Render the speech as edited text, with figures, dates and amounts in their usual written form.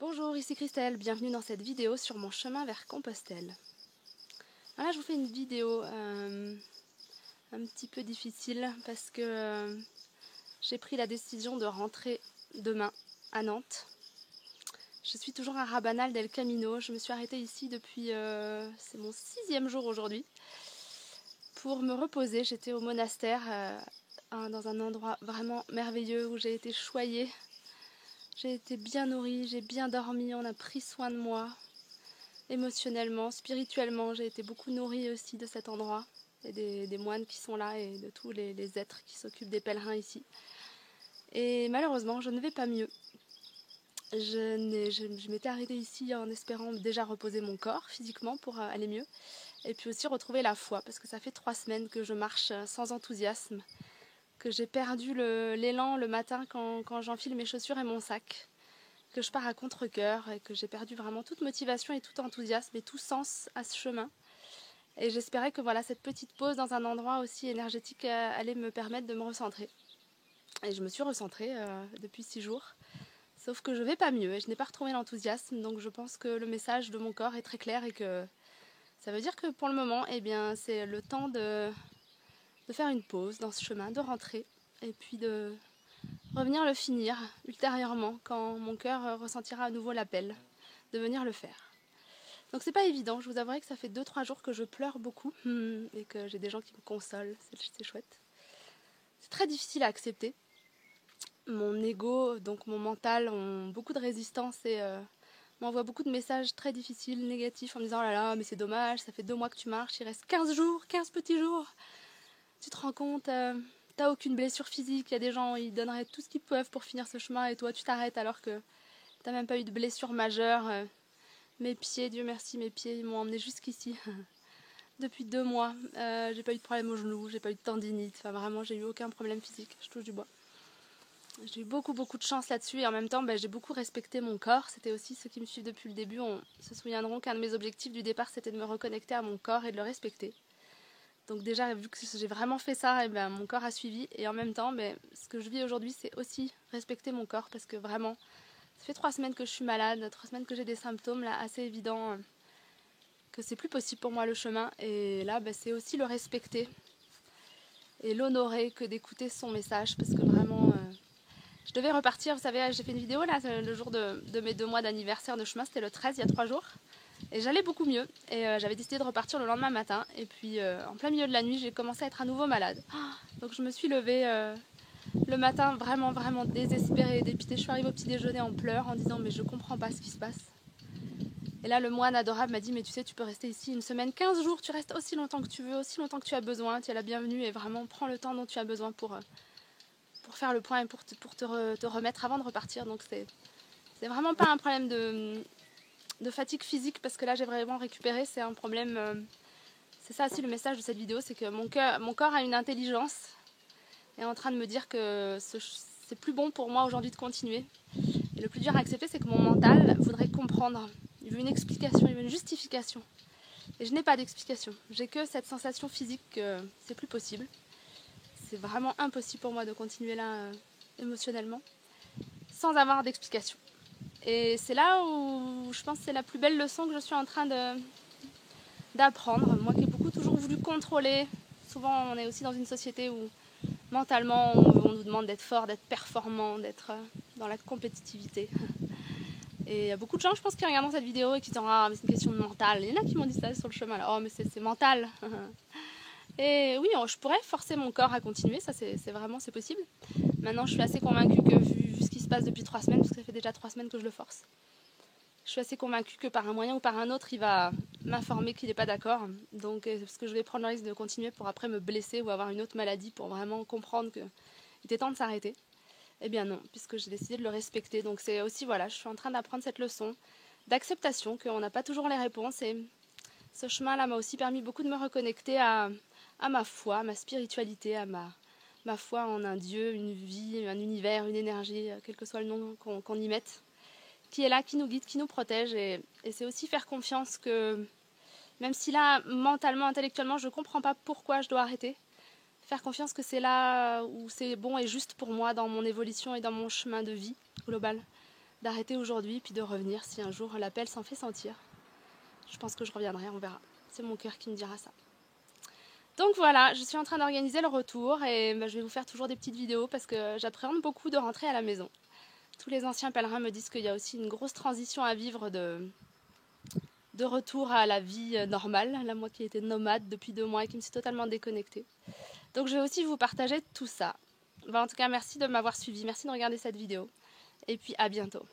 Bonjour, ici Christelle, bienvenue dans cette vidéo sur mon chemin vers Compostelle. Voilà, je vous fais une vidéo un petit peu difficile parce que j'ai pris la décision de rentrer demain à Nantes. Je suis toujours à Rabanal del Camino, je me suis arrêtée ici depuis, c'est mon 6e jour aujourd'hui, pour me reposer. J'étais au monastère dans un endroit vraiment merveilleux où j'ai été choyée. J'ai été bien nourrie, j'ai bien dormi, on a pris soin de moi. Émotionnellement, spirituellement, j'ai été beaucoup nourrie aussi de cet endroit et des moines qui sont là et de tous les êtres qui s'occupent des pèlerins ici. Et malheureusement, je ne vais pas mieux. Je m'étais arrêtée ici en espérant déjà reposer mon corps physiquement pour aller mieux et puis aussi retrouver la foi parce que ça fait 3 semaines que je marche sans enthousiasme, que j'ai perdu l'élan le matin quand j'enfile mes chaussures et mon sac, que je pars à contre-cœur et que j'ai perdu vraiment toute motivation et tout enthousiasme et tout sens à ce chemin. Et j'espérais que voilà, cette petite pause dans un endroit aussi énergétique allait me permettre de me recentrer. Et je me suis recentrée depuis 6 jours. Sauf que je vais pas mieux et je n'ai pas retrouvé l'enthousiasme. Donc je pense que le message de mon corps est très clair et que ça veut dire que pour le moment, eh bien, c'est le temps de faire une pause dans ce chemin, de rentrer et puis de revenir le finir ultérieurement quand mon cœur ressentira à nouveau l'appel de venir le faire. Donc c'est pas évident, je vous avouerai que ça fait 2-3 jours que je pleure beaucoup et que j'ai des gens qui me consolent, c'est chouette. C'est très difficile à accepter. Mon ego, donc mon mental, ont beaucoup de résistance et m'envoie beaucoup de messages très difficiles, négatifs, en me disant « Oh là là, mais c'est dommage, ça fait 2 mois que tu marches, il reste 15 jours, 15 petits jours. Tu te rends compte, t'as aucune blessure physique, il y a des gens, ils donneraient tout ce qu'ils peuvent pour finir ce chemin et toi tu t'arrêtes alors que t'as même pas eu de blessure majeure. Mes pieds, Dieu merci, mes pieds ils m'ont emmené jusqu'ici. Depuis 2 mois, j'ai pas eu de problème au genou, j'ai pas eu de tendinite, enfin vraiment j'ai eu aucun problème physique, je touche du bois. J'ai eu beaucoup de chance là-dessus et en même temps j'ai beaucoup respecté mon corps. C'était aussi ceux qui me suivent depuis le début se souviendront qu'un de mes objectifs du départ c'était de me reconnecter à mon corps et de le respecter. Donc déjà vu que j'ai vraiment fait ça, et mon corps a suivi et en même temps ce que je vis aujourd'hui c'est aussi respecter mon corps parce que vraiment ça fait 3 semaines que je suis malade, 3 semaines que j'ai des symptômes là assez évidents, que c'est plus possible pour moi le chemin et là c'est aussi le respecter et l'honorer que d'écouter son message parce que vraiment je devais repartir, vous savez, j'ai fait une vidéo là le jour de mes 2 mois d'anniversaire de chemin, c'était le 13 il y a 3 jours et j'allais beaucoup mieux et j'avais décidé de repartir le lendemain matin et puis en plein milieu de la nuit j'ai commencé à être à nouveau malade. Donc je me suis levée le matin vraiment désespérée et dépitée. Je suis arrivée au petit déjeuner en pleurs en disant mais je comprends pas ce qui se passe. Et là le moine adorable m'a dit mais tu sais tu peux rester ici 1 semaine, 15 jours, tu restes aussi longtemps que tu veux, aussi longtemps que tu as besoin, tu es la bienvenue et vraiment prends le temps dont tu as besoin pour faire le point et pour te remettre avant de repartir. Donc c'est vraiment pas un problème de fatigue physique parce que là j'ai vraiment récupéré, c'est un problème, c'est ça aussi le message de cette vidéo, c'est que mon corps a une intelligence et est en train de me dire que c'est plus bon pour moi aujourd'hui de continuer. Et le plus dur à accepter c'est que mon mental voudrait comprendre, il veut une explication, il veut une justification. Et je n'ai pas d'explication, j'ai que cette sensation physique que c'est plus possible. C'est vraiment impossible pour moi de continuer là émotionnellement sans avoir d'explication. Et c'est là où je pense que c'est la plus belle leçon que je suis en train d'apprendre. Moi qui ai beaucoup toujours voulu contrôler, souvent on est aussi dans une société où mentalement on nous demande d'être fort, d'être performant, d'être dans la compétitivité. Et il y a beaucoup de gens je pense qui regardent cette vidéo et qui disent ah mais c'est une question de mental. Il y en a qui m'ont dit ça sur le chemin là, oh mais c'est mental. Et oui, je pourrais forcer mon corps à continuer, ça c'est possible. Maintenant, je suis assez convaincue que vu ce qui se passe depuis 3 semaines, parce que ça fait déjà 3 semaines que je le force, je suis assez convaincue que par un moyen ou par un autre, il va m'informer qu'il n'est pas d'accord. Donc, est-ce que je vais prendre le risque de continuer pour après me blesser ou avoir une autre maladie pour vraiment comprendre qu'il était temps de s'arrêter? Eh bien non, puisque j'ai décidé de le respecter. Donc c'est aussi, voilà, je suis en train d'apprendre cette leçon d'acceptation, qu'on n'a pas toujours les réponses. Et ce chemin-là m'a aussi permis beaucoup de me reconnecter à ma foi, à ma spiritualité, à ma foi en un Dieu, une vie, un univers, une énergie, quel que soit le nom qu'on y mette, qui est là, qui nous guide, qui nous protège. Et c'est aussi faire confiance que, même si là, mentalement, intellectuellement, je ne comprends pas pourquoi je dois arrêter, faire confiance que c'est là où c'est bon et juste pour moi dans mon évolution et dans mon chemin de vie global. d'arrêter aujourd'hui puis de revenir si un jour l'appel s'en fait sentir. Je pense que je reviendrai, on verra. C'est mon cœur qui me dira ça. Donc voilà, je suis en train d'organiser le retour et je vais vous faire toujours des petites vidéos parce que j'appréhende beaucoup de rentrer à la maison. Tous les anciens pèlerins me disent qu'il y a aussi une grosse transition à vivre de retour à la vie normale. Là, moi qui étais nomade depuis 2 mois et qui me suis totalement déconnectée. Donc je vais aussi vous partager tout ça. En tout cas, merci de m'avoir suivi, merci de regarder cette vidéo et puis à bientôt.